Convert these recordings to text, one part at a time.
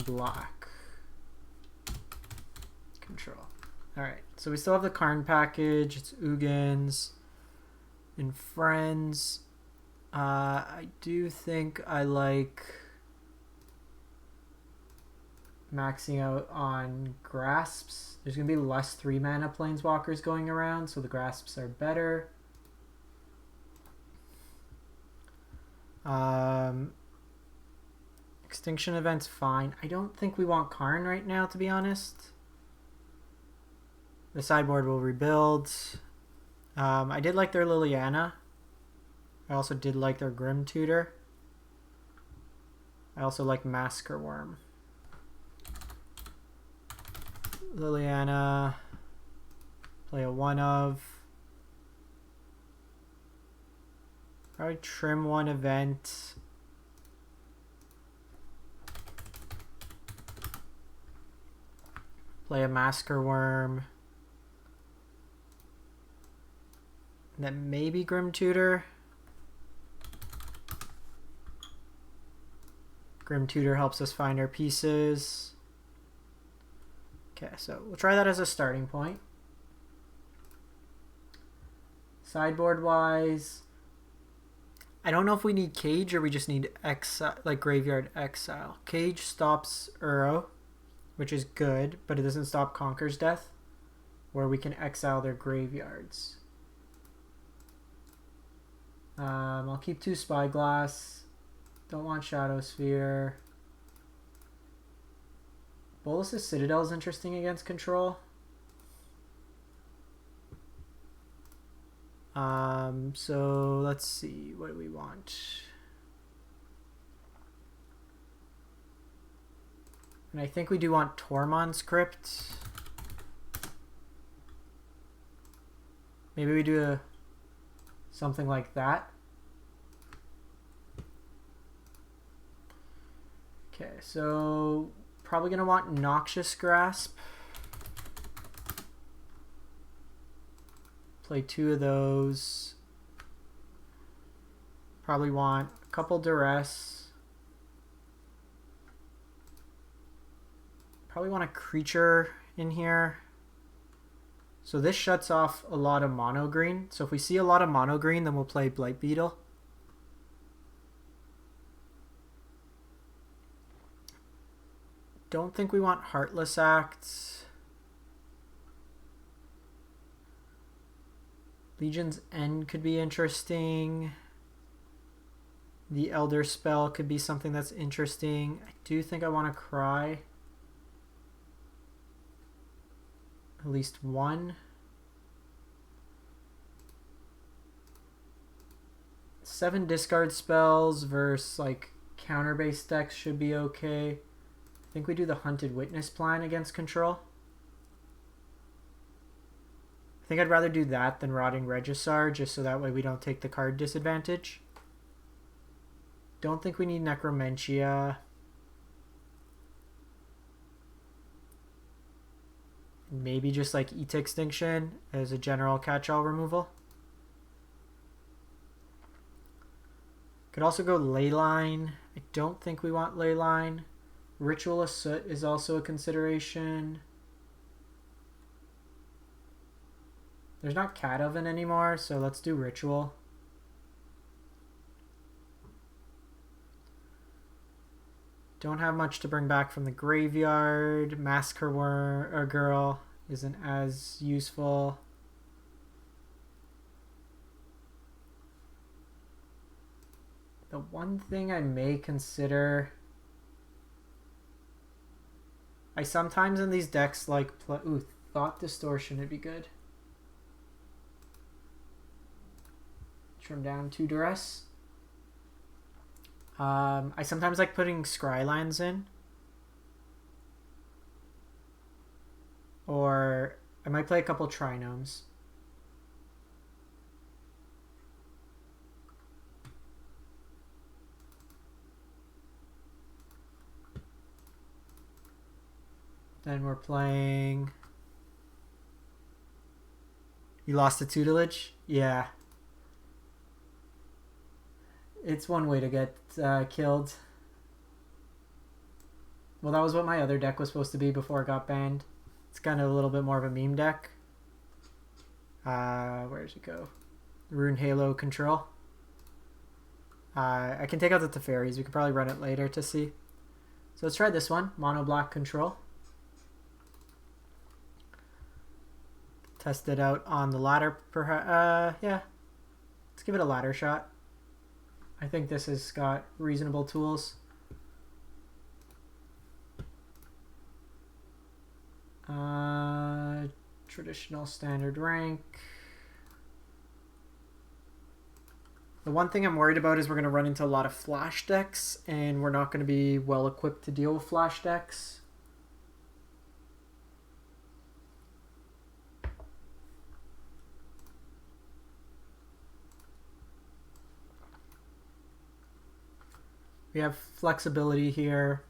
black. Control. Alright, so we still have the Karn package. It's Ugin's and friends. I do think I like maxing out on grasps. There's going to be less 3 mana planeswalkers going around, so the grasps are better. Extinction Event's fine. I don't think we want Karn right now, to be honest. The sideboard will rebuild. I did like their Liliana. I also did like their Grim Tutor. I also like Massacre Wurm. Liliana. Play a 1-of. Probably trim 1 event. Play a Massacre Wurm. And then maybe Grim Tutor. Grim Tutor helps us find our pieces. Okay, so we'll try that as a starting point. Sideboard wise, I don't know if we need Cage or we just need exile, like Graveyard Exile. Cage stops Uro, which is good, but it doesn't stop Conquer's Death, where we can exile their graveyards. I'll keep 2 Spyglass. Don't want Shadow Sphere. Bolas's Citadel is interesting against control. So let's see, what do we want? And I think we do want Tormod's Crypt. Maybe we do something like that. Okay, so probably gonna want Noxious Grasp. Play 2 of those. Probably want a couple Duress. Probably want a creature in here. So this shuts off a lot of mono green. So if we see a lot of mono green, then we'll play Blight Beetle. Don't think we want Heartless Act. Legion's End could be interesting. The Elder Spell could be something that's interesting. I do think I want to Cry. At least 1. 7 discard spells versus like counter-based decks should be okay. I think we do the Hunted Witness plan against control. I think I'd rather do that than Rotting Regisar, just so that way we don't take the card disadvantage. Don't think we need Necromentia. Maybe just like Eat Extinction as a general catch-all removal. Could also go Leyline. I don't think we want Leyline. Ritual of Soot is also a consideration. There's not Cat Oven anymore, so let's do Ritual. Don't have much to bring back from the graveyard. Massacre Wurm or Girl isn't as useful. The one thing I may consider, I sometimes in these decks like Thought Distortion would be good. Trim down 2 Duress. I sometimes like putting Scrylines in. Or I might play a couple Trinomes. Then we're playing... You lost a tutelage? Yeah. It's one way to get killed. Well, that was what my other deck was supposed to be before it got banned. It's kind of a little bit more of a meme deck. Where does it go? Rune Halo Control. I can take out the Teferis. We could probably run it later to see. So let's try this one. Mono Black Control. Test it out on the ladder, perhaps. Yeah. Let's give it a ladder shot. I think this has got reasonable tools. Traditional standard rank. The one thing I'm worried about is we're going to run into a lot of flash decks, and we're not going to be well equipped to deal with flash decks. We have flexibility here.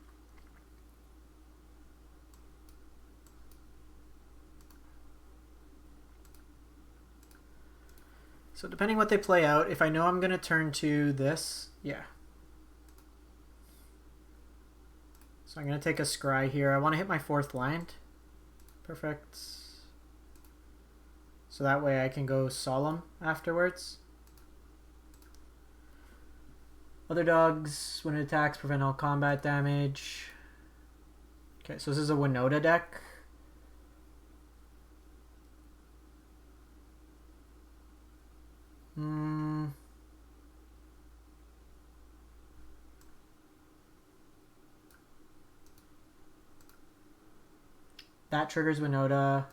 So depending what they play out, if I know I'm going to turn to this, yeah. So I'm going to take a scry here. I want to hit my 4th land. Perfect. So that way I can go Solemn afterwards. Other dogs, when it attacks, prevent all combat damage. Okay, so this is a Winota deck. That triggers Winota.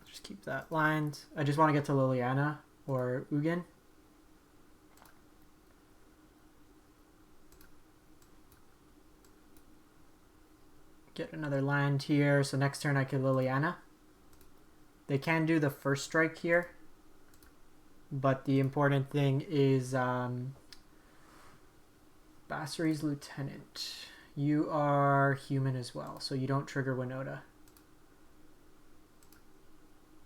Just keep that lined. I just want to get to Liliana or Ugin. Get another land here. So next turn I kill Liliana. They can do the first strike here, but the important thing is Basri's Lieutenant. You are human as well, so you don't trigger Winota.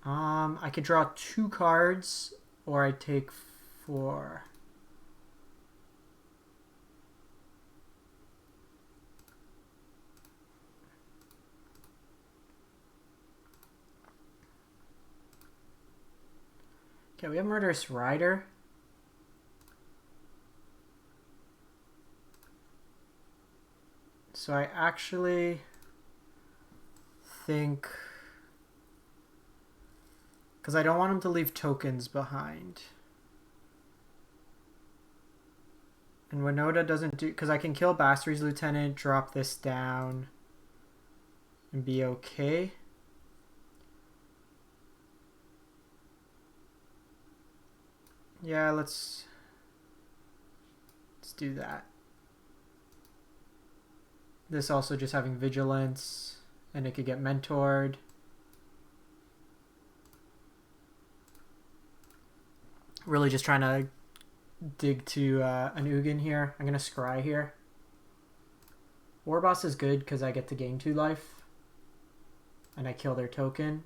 I could draw 2 cards, or I take 4. Okay, we have Murderous Rider. So I actually think, because I don't want him to leave tokens behind. And Winota doesn't do, because I can kill Basri's Lieutenant, drop this down, and be okay. Yeah, let's do that. This also just having Vigilance, and it could get mentored. Really just trying to dig to an Ugin here. I'm going to scry here. Warboss is good because I get to gain 2 life. And I kill their token.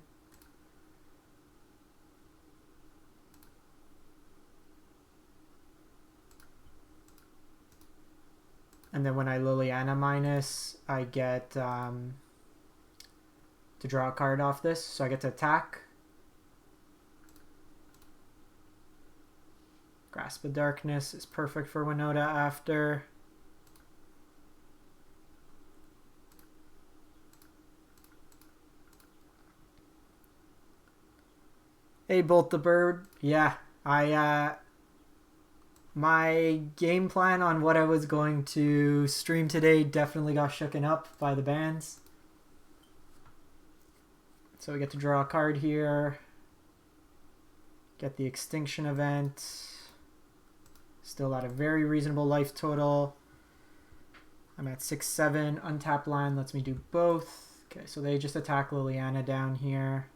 And then when I Liliana minus, I get to draw a card off this. So I get to attack. Grasp of Darkness is perfect for Winota after. Hey, Bolt the Bird. Yeah, my game plan on what I was going to stream today definitely got shooken up by the bans. So we get to draw a card here. Get the Extinction Event. Still at a very reasonable life total. I'm at 6-7. Untapped line lets me do both. Okay, so they just attack Liliana down here.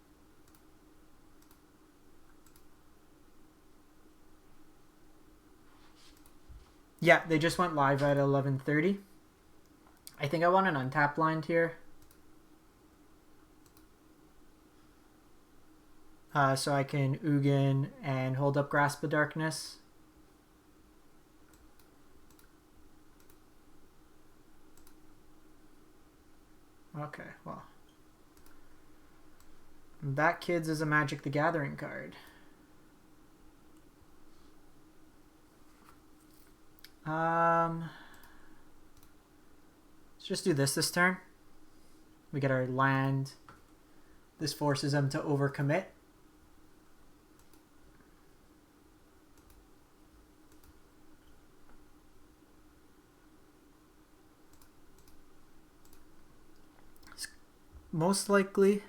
Yeah, they just went live at 11:30. I think I want an untapped blind here. So I can Ugin and hold up Grasp of Darkness. Okay, well. That Kids is a Magic the Gathering card. Let's just do this turn. We get our land. This forces them to overcommit. Most likely.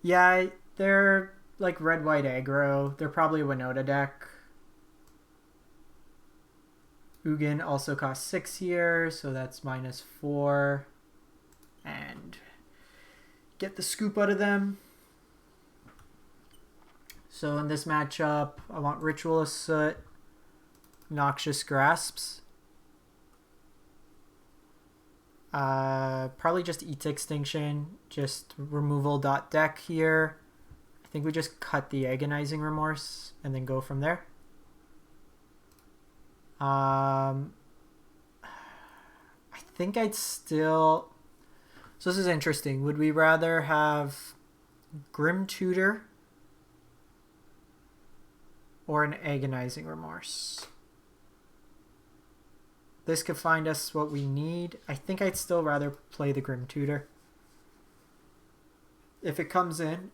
Yeah, they're like red-white aggro. They're probably a Winota deck. Ugin also costs 6 here, so that's -4. And get the scoop out of them. So in this matchup, I want Ritual of Soot, Noxious Grasps. Probably just eats Extinction, just removal deck here. I think we just cut the Agonizing Remorse and then go from there. I think I'd still... So this is interesting. Would we rather have Grim Tutor or an Agonizing Remorse? This could find us what we need. I think I'd still rather play the Grim Tutor. If it comes in.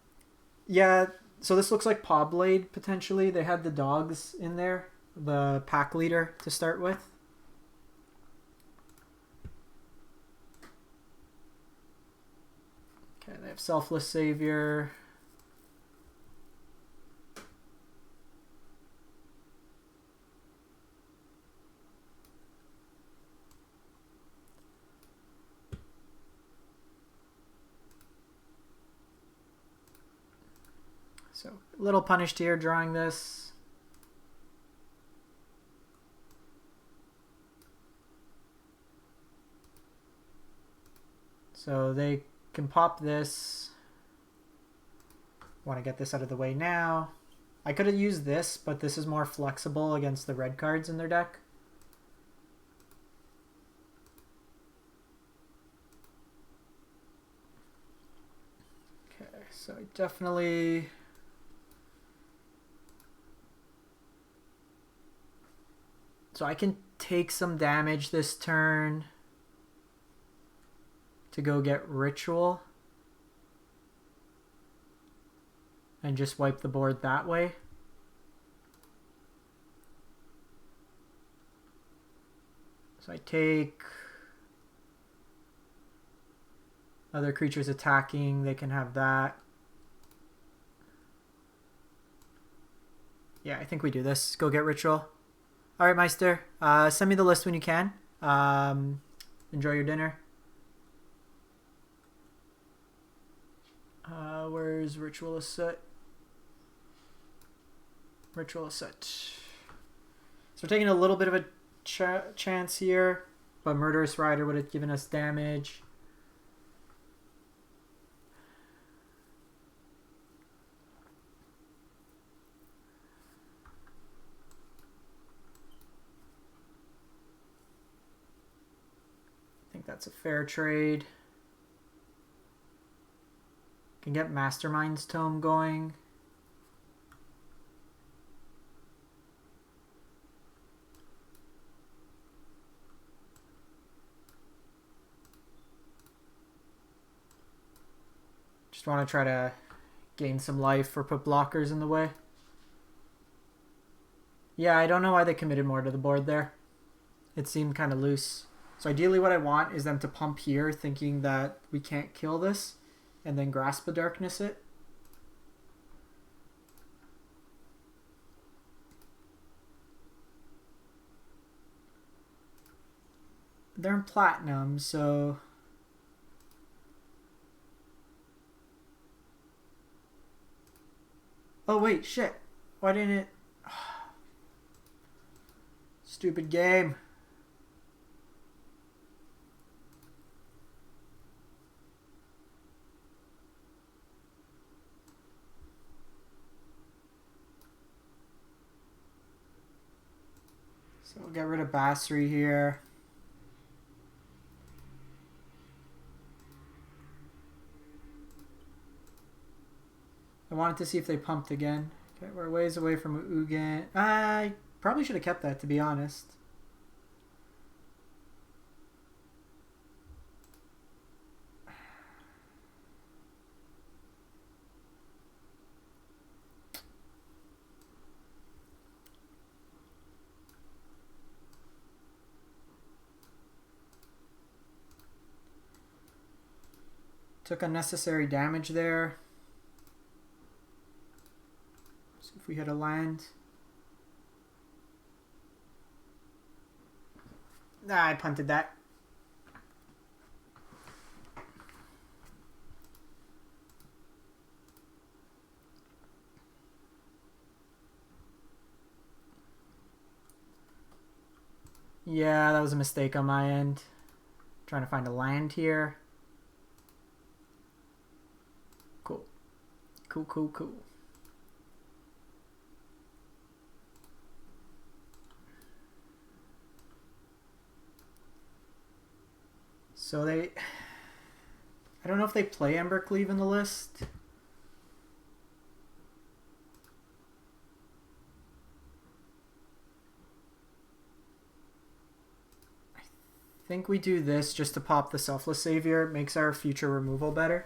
Yeah, so this looks like Paw Blade, potentially. They had the dogs in there. The pack leader to start with. Okay, they have Selfless Savior. So, a little punished here drawing this. So they can pop this. Want to get this out of the way now. I could have used this, but this is more flexible against the red cards in their deck. Okay, so I definitely... So I can take some damage this turn to go get Ritual and just wipe the board that way. So I take other creatures attacking, they can have that. Yeah, I think we do this. Go get Ritual. All right, Meister. Send me the list when you can. Enjoy your dinner. Where's Ritual of Soot? Ritual of Soot. So we're taking a little bit of a chance here, but Murderous Rider would have given us damage. I think that's a fair trade. Can get Mastermind's Tome going. Just want to try to gain some life or put blockers in the way. Yeah, I don't know why they committed more to the board there. It seemed kind of loose. So ideally what I want is them to pump here thinking that we can't kill this and then Grasp of Darkness it. They're in platinum, so... Oh wait, shit. Why didn't it... Stupid game. So we'll get rid of Basri here. I wanted to see if they pumped again. Okay, we're ways away from Ugin. I probably should have kept that, to be honest. Took unnecessary damage there. See if we hit a land. Nah, I punted that. Yeah, that was a mistake on my end. Trying to find a land here. Cool. Cool, cool, cool. So I don't know if they play Embercleave in the list. I think we do this just to pop the Selfless Savior. It makes our future removal better.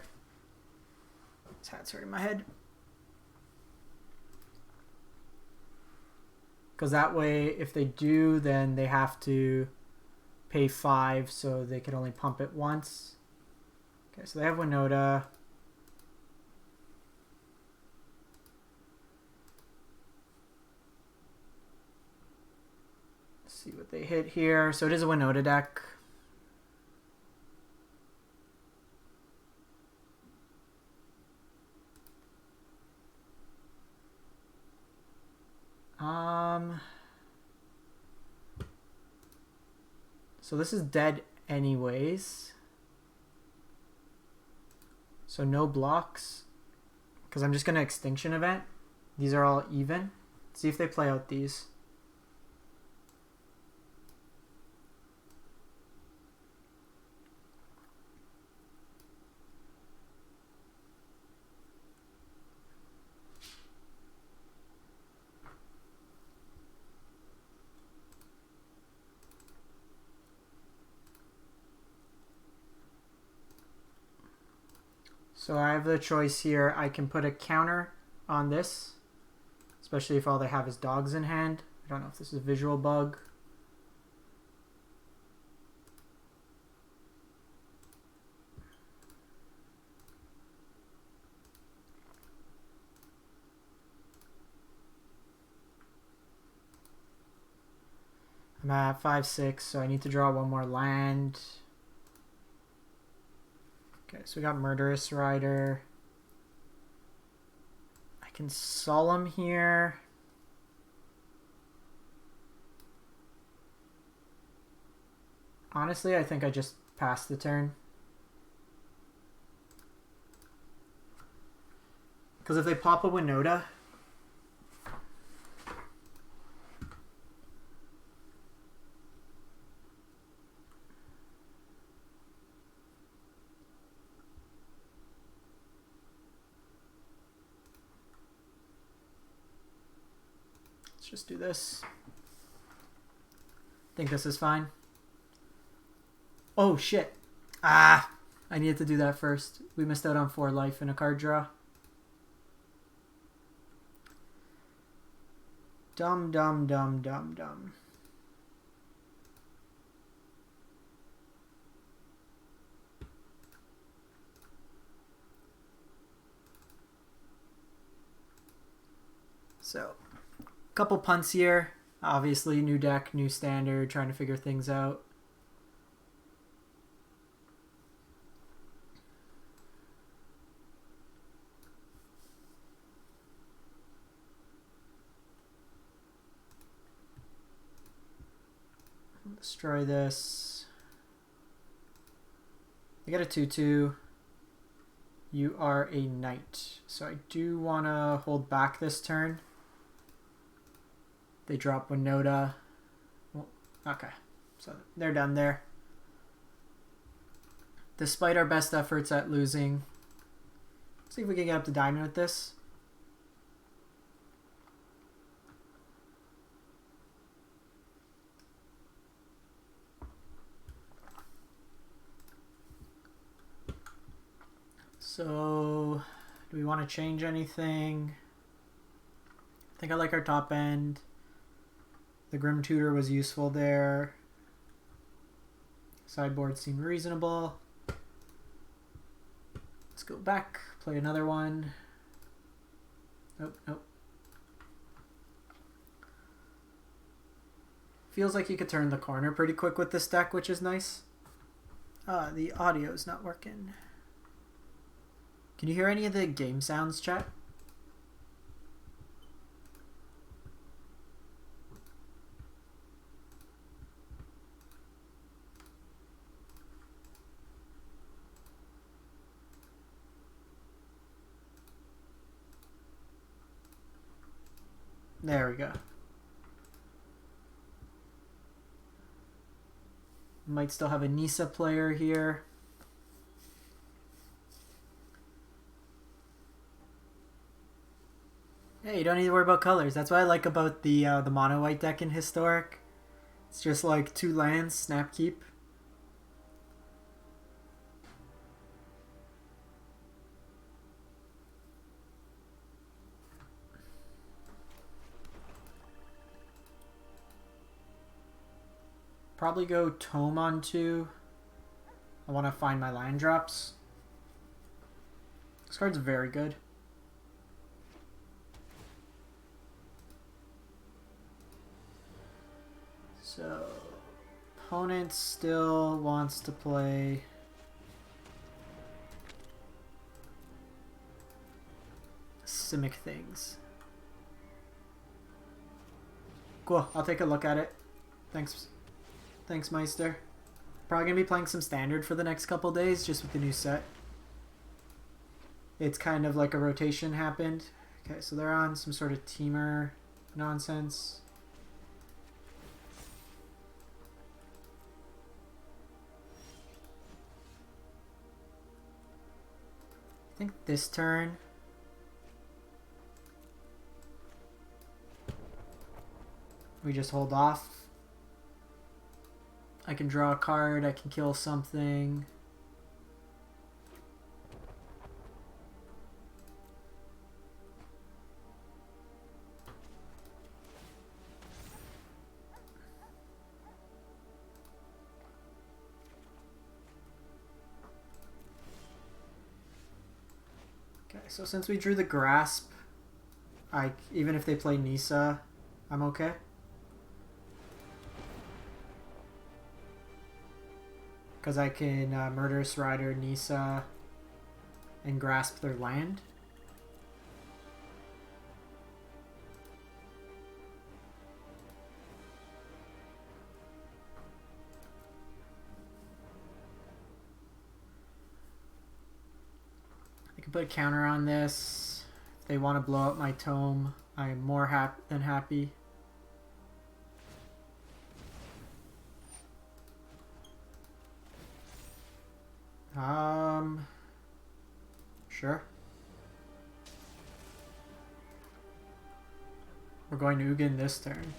This hat's hurting my head. Because that way, if they do, then they have to pay 5, so they can only pump it once. Okay, so they have Winota. Let's see what they hit here. So it is a Winota deck. So this is dead anyways. So no blocks. Because I'm just going to Extinction Event. These are all even. See if they play out these. So I have the choice here. I can put a counter on this, especially if all they have is dogs in hand. I don't know if this is a visual bug. I'm at 5/6, so I need to draw one more land. Okay, so we got Murderous Rider. I can Solemn here. Honestly, I think I just passed the turn. Because if they pop a Winota, let's just do this. I think this is fine. Oh shit. Ah, I needed to do that first. We missed out on 4 life in a card draw. Dumb, dumb, dumb, dumb, dumb. So, couple punts here. Obviously, new deck, new standard, trying to figure things out. Destroy this. I got a 2/2. You are a knight. So I do want to hold back this turn. They drop Winota. Well, okay. So they're done there. Despite our best efforts at losing. See if we can get up to diamond with this. So, do we want to change anything? I think I like our top end. The Grim Tutor was useful there. Sideboard seemed reasonable. Let's go back, play another one. Nope, nope. Feels like you could turn the corner pretty quick with this deck, which is nice. The audio's not working. Can you hear any of the game sounds, chat? There we go. Might still have a Nissa player here. Hey, you don't need to worry about colors. That's what I like about the mono white deck in Historic. It's just like 2 lands, snap keep. Probably go Tome on 2. I want to find my land drops. This card's very good. So, opponent still wants to play Simic things. Cool, I'll take a look at it. Thanks. Thanks, Meister. Probably gonna be playing some Standard for the next couple days, just with the new set. It's kind of like a rotation happened. Okay, so they're on some sort of teamer nonsense. I think this turn we just hold off. I can draw a card, I can kill something. Okay, so since we drew the Grasp, even if they play Nissa, I'm okay. Because I can Murderous Rider, Nissa, and Grasp their land. I can put a counter on this. If they want to blow up my tome, I am more than happy. Sure. We're going to Ugin this turn.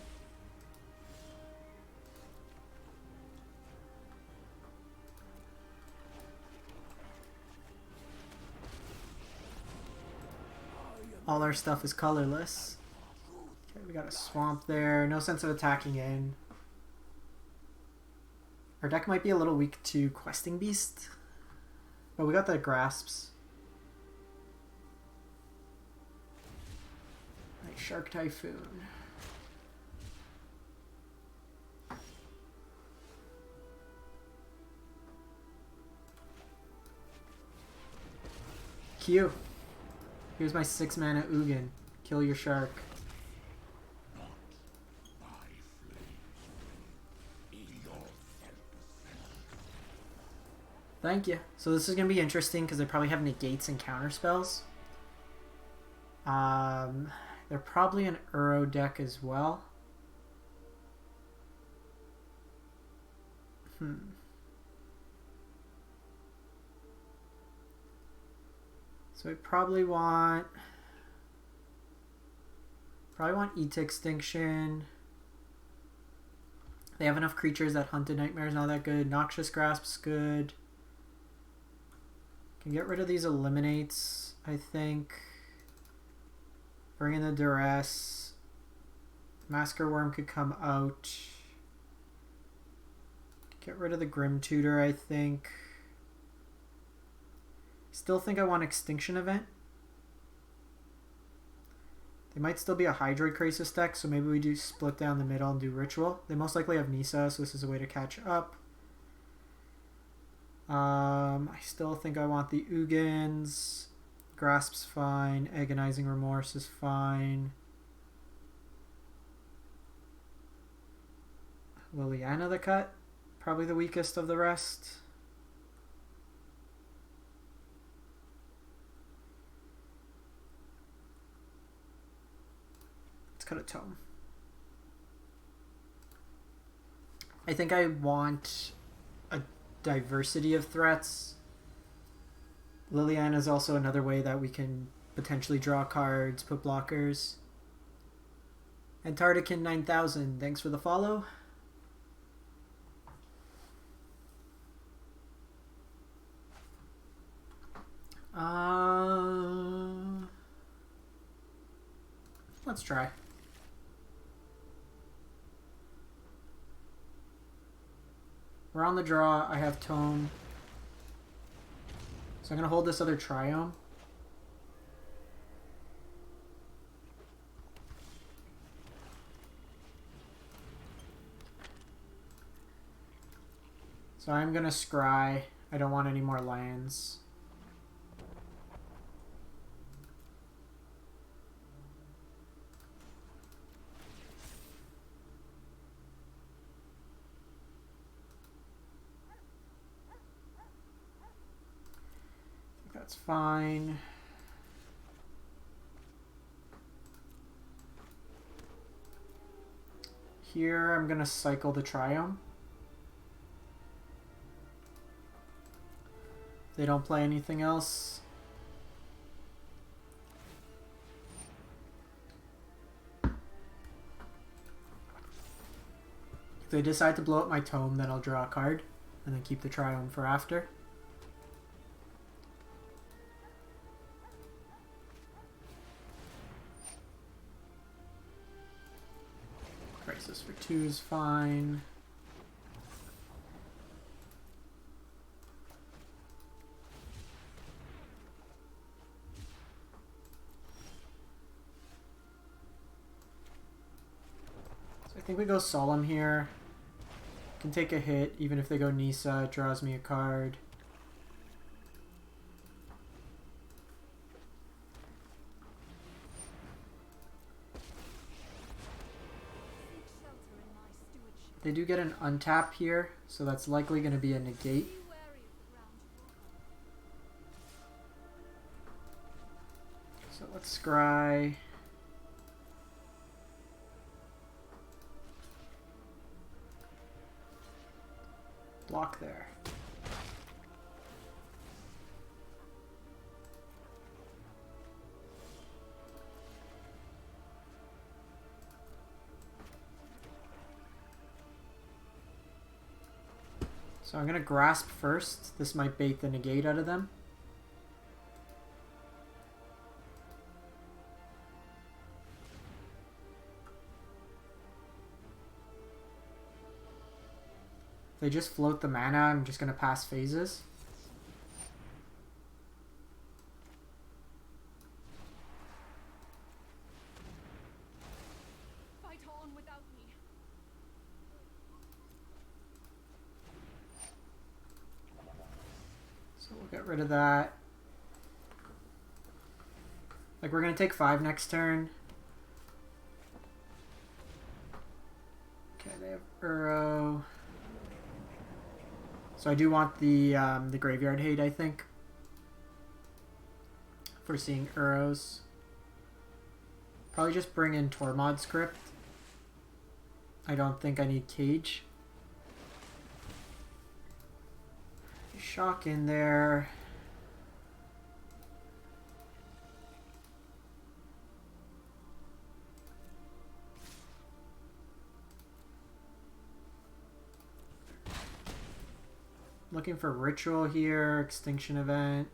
All our stuff is colorless. Okay, we got a swamp there. No sense of attacking in. Our deck might be a little weak to Questing Beast. But we got the Grasps. Nice Shark Typhoon. Q. Here's my 6-mana Ugin. Kill your shark. Thank you. So this is going to be interesting because they probably have negates and counter spells. They're probably an Uro deck as well. So I probably want Eat Extinction. They have enough creatures that Hunted Nightmare is not that good. Noxious Grasp's good. Can get rid of these eliminates, I think. Bring in the Duress. Massacre Wurm could come out. Get rid of the Grim Tutor, I think. Still think I want Extinction Event. They might still be a Hydroid Crisis deck, so maybe we do split down the middle and do Ritual. They most likely have Nisa, so this is a way to catch up. I still think I want the Ugins. Grasp's fine. Agonizing Remorse is fine. Liliana the cut. Probably the weakest of the rest. Let's cut a tome. I think I want a diversity of threats. Liliana is also another way that we can potentially draw cards, put blockers. Antarctican 9000, thanks for the follow. Let's try. We're on the draw. I have Tome. So I'm going to hold this other Triome. So I'm going to scry. I don't want any more lands. That's fine. Here I'm going to cycle the Triome. They don't play anything else. If they decide to blow up my Tome, then I'll draw a card and then keep the Triome for after. Crisis for 2 is fine. So I think we go Solemn here. Can take a hit, even if they go Nisa, it draws me a card. They do get an untap here, so that's likely going to be a negate. So let's scry. Block there. So I'm going to Grasp first. This might bait the negate out of them. If they just float the mana, I'm just going to pass phases. Fight on without me. So we'll get rid of that. Like, we're going to take 5 next turn. Okay, they have Uro. So I do want the graveyard hate, I think, for seeing Uros. Probably just bring in Tormod's Crypt. I don't think I need Cage. Shock in there. Looking for Ritual here, Extinction Event.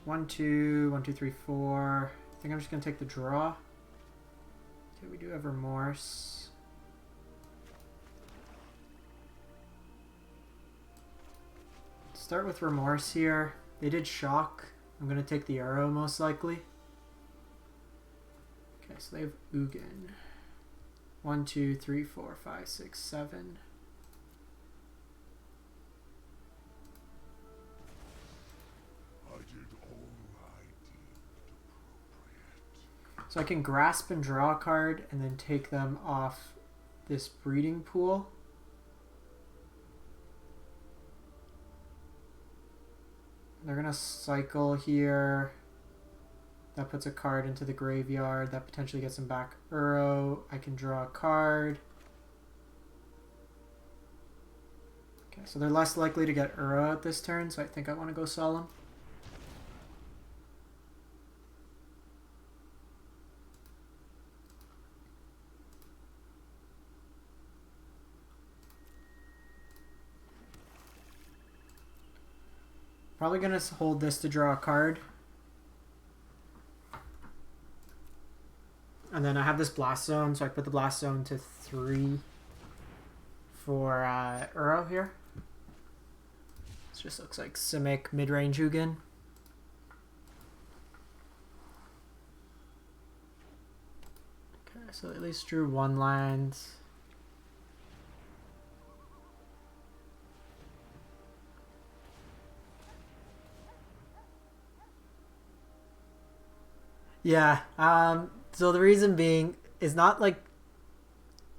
1, 2, 1, 2, 3, 4. I think I'm just gonna take the draw. Okay, we do have Remorse. Start with Remorse here. They did Shock. I'm gonna take the arrow most likely. Okay, so they have Ugin. 1, 2, 3, 4, 5, 6, 7. So I can grasp and draw a card and then take them off this breeding pool. They're going to cycle here. That puts a card into the graveyard. That potentially gets them back Uro. I can draw a card. Okay, so they're less likely to get Uro at this turn, so I think I want to go Solemn. Probably going to hold this to draw a card. And then I have this Blast Zone, so I put the Blast Zone to 3 for Uro here. This just looks like Simic mid-range Ugin. Okay, so at least drew 1 land. Yeah, so the reason being is not like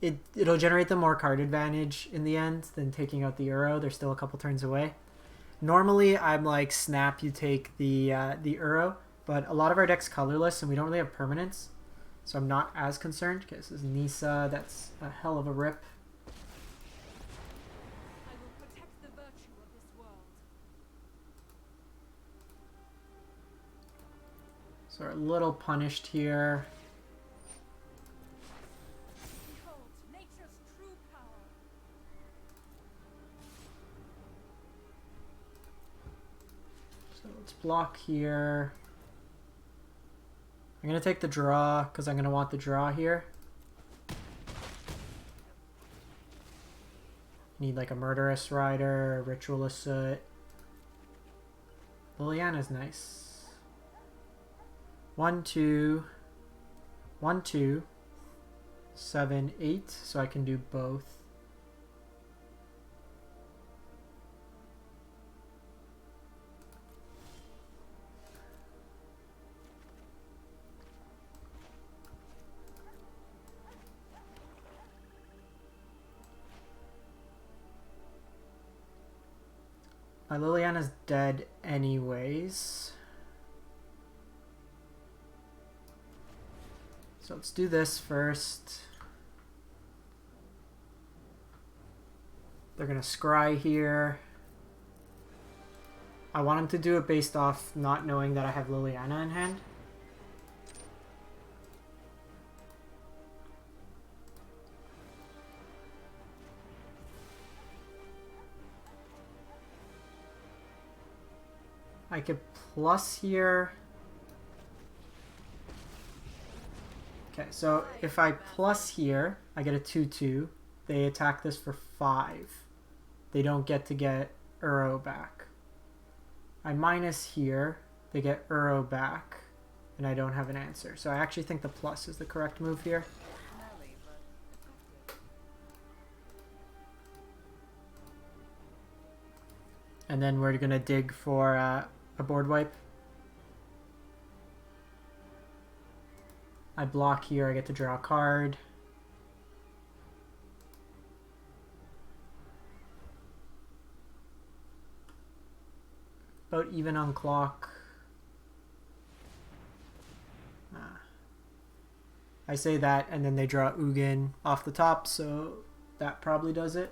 it'll generate them more card advantage in the end than taking out the Uro. They're still a couple turns away. Normally I'm like snap, you take the Uro, but a lot of our deck's colorless and we don't really have permanents, so I'm not as concerned. Okay, this is Nisa. That's a hell of a rip. So we're a little punished here. So let's block here. I'm going to take the draw because I'm going to want the draw here. Need like a Murderous Rider, a Ritual of Soot. Liliana's nice. 1, 2, 1, 2, 7, 8, so I can do both. My Liliana's dead anyways. So let's do this first. They're going to scry here. I want them to do it based off not knowing that I have Liliana in hand. I could plus here. Okay, so if I plus here, I get a 2/2. They attack this for 5. They don't get to get Uro back. I minus here, they get Uro back, and I don't have an answer. So I actually think the plus is the correct move here. And then we're going to dig for a board wipe. I block here, I get to draw a card. About even on clock. I say that and then they draw Ugin off the top, so that probably does it.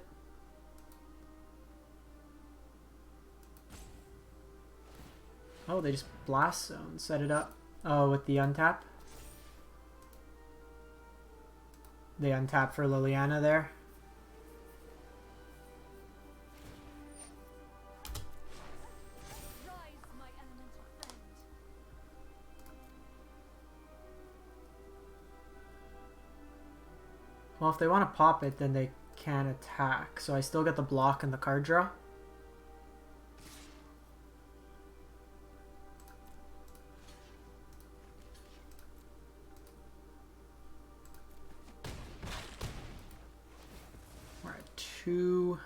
Oh, they just Blast Zone, set it up. Oh, with the untap. They untap for Liliana there. Well, if they want to pop it, then they can attack. So I still get the block and the card draw. We're at 2.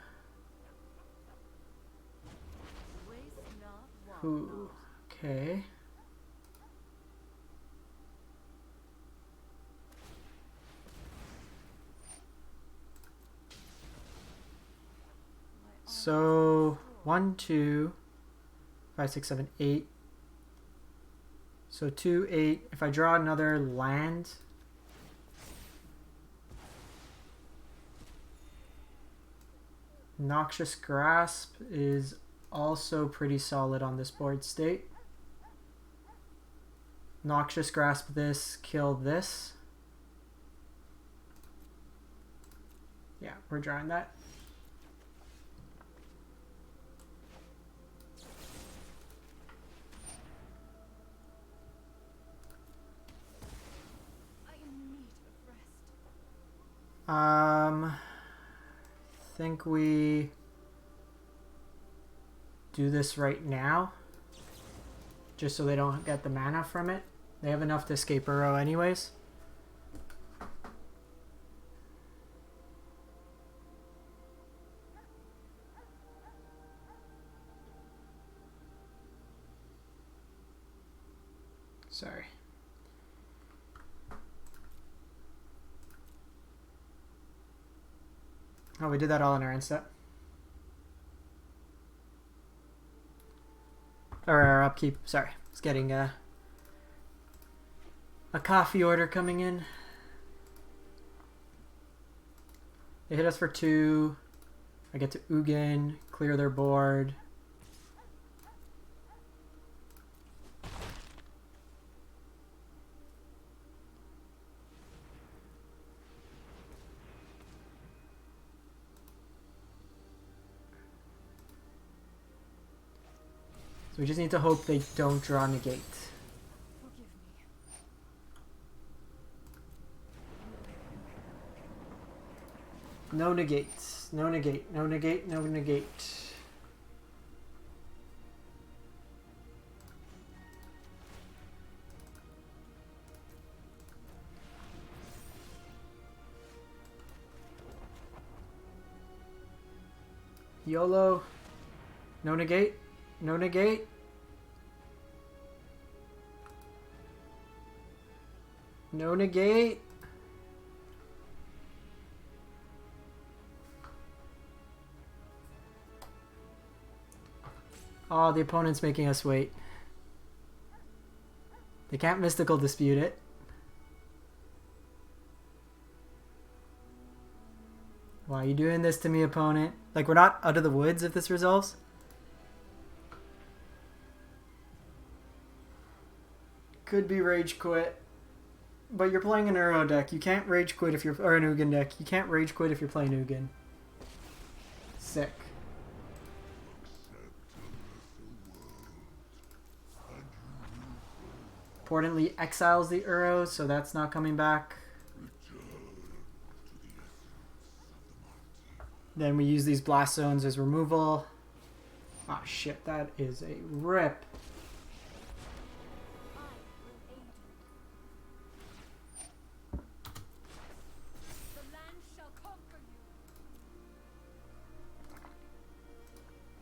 Ooh, okay. So 1, 2, 5, 6, 7, 8. So 2, 8. If I draw another land, Noxious Grasp is also pretty solid on this board state. Noxious Grasp this, kill this. Yeah, we're drawing that. I think we do this right now, just so they don't get the mana from it. They have enough to escape Uro anyways. Sorry. Oh, we did that all in our end step. Or our upkeep. Sorry. It's getting a coffee order coming in. They hit us for 2. I get to Ugin, clear their board. So we just need to hope they don't draw negate. No negates. No negate. No negate. No negate. YOLO. No negate. No negate. No negate. Oh, the opponent's making us wait. They can't mystical dispute it. Why are you doing this to me, opponent? Like, we're not out of the woods if this resolves. Could be rage quit. But you're playing an Uro deck. You can't rage quit if you're... Or an Ugin deck. You can't rage quit if you're playing Ugin. Sick. Importantly, exiles the Uro, so that's not coming back. Then we use these blast zones as removal. Oh shit, that is a rip.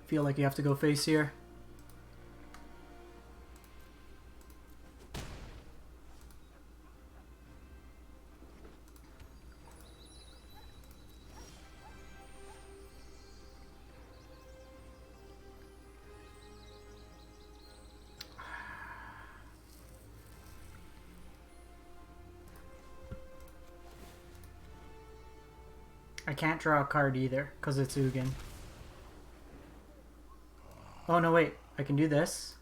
Feel like you have to go face here. I can't draw a card either because it's Ugin. Oh no, wait. I can do this.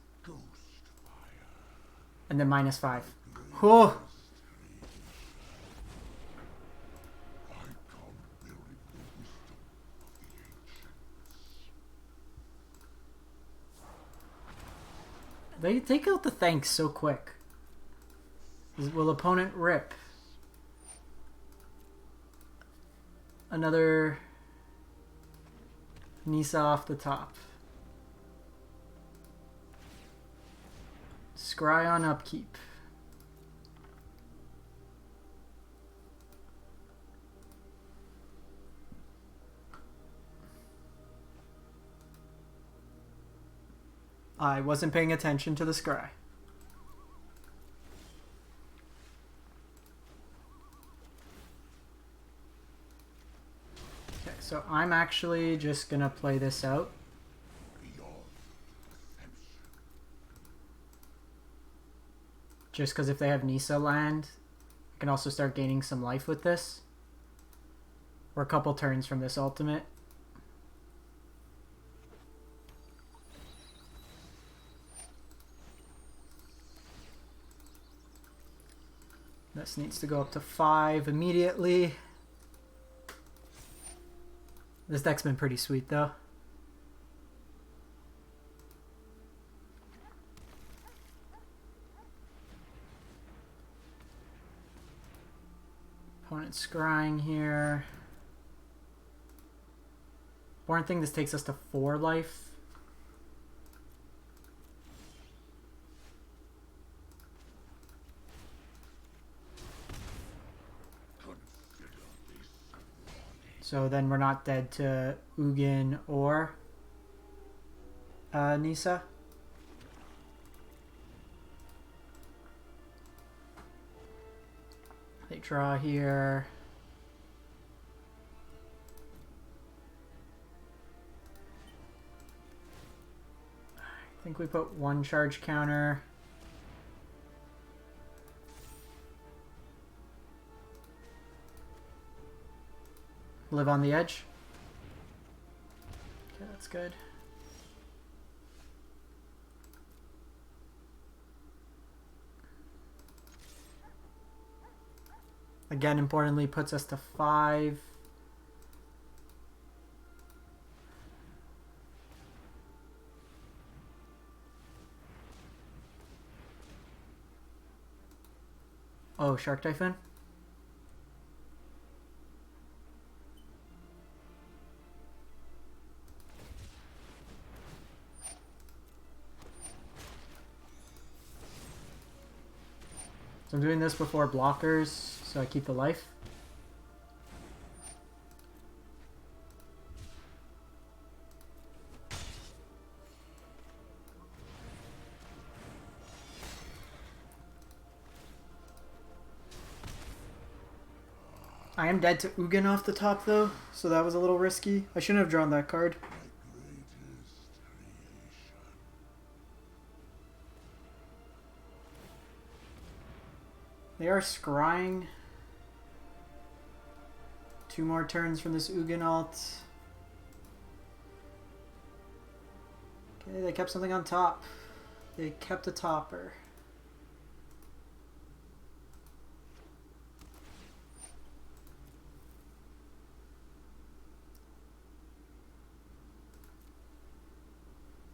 And then -5. Whew. They take out the thanks so quick. Will opponent rip? another Nissa off the top. Scry on upkeep. I wasn't paying attention to the scry. Okay, so I'm actually just gonna play this out. Just because if they have Nissa land, I can also start gaining some life with this. We're a couple turns from this ultimate. This needs to go up to 5 immediately. This deck's been pretty sweet though. Opponent's scrying here. Important thing, this takes us to 4 life. So then we're not dead to Ugin or Nissa. They draw here. I think we put 1 charge counter. Live on the edge. Okay, that's good. Again, importantly, puts us to 5. Oh, Shark Typhoon? So I'm doing this before blockers, so I keep the life. I am dead to Ugin off the top though, so that was a little risky. I shouldn't have drawn that card. They are scrying. 2 more turns from this Ugin alt. Okay, they kept something on top. They kept a topper.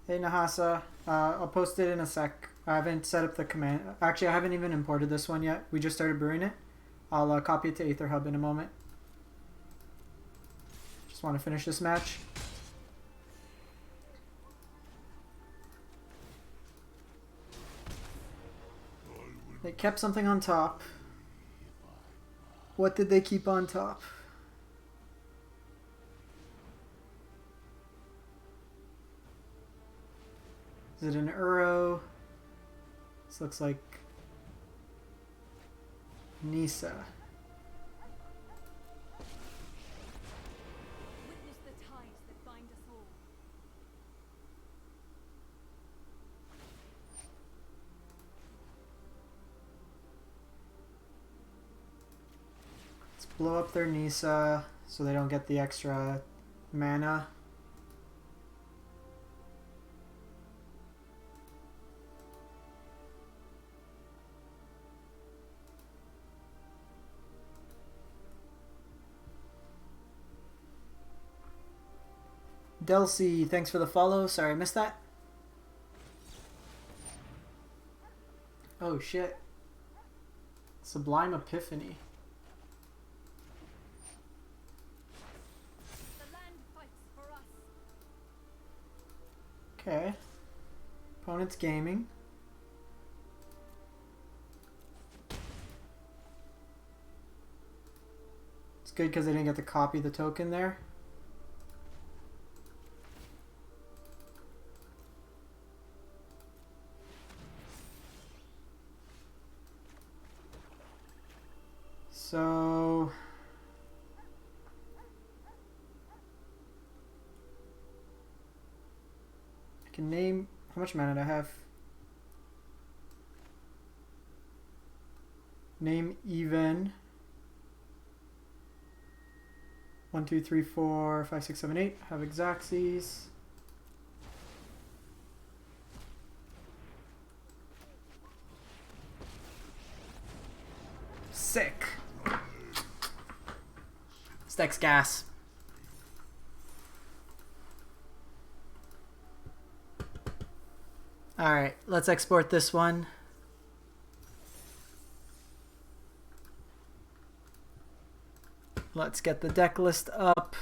Hey Nahasa, I'll post it in a sec. I haven't set up the command. Actually, I haven't even imported this one yet. We just started brewing it. I'll copy it to Aether Hub in a moment. Just want to finish this match. They kept something on top. What did they keep on top? Is it an Uro? This looks like Nissa. Witness the ties that bind us all. Let's blow up their Nissa so they don't get the extra mana. Delcy, thanks for the follow. Sorry, I missed that. Oh shit. Sublime Epiphany. Opponent's gaming. It's good because they didn't get to copy the token there. So I can name how much mana do I have? Name even 1, 2, 3, 4, 5, 6, 7, 8. Have Exaxes. Sick. Stacks gas. Alright, let's export this one. Let's get the deck list up.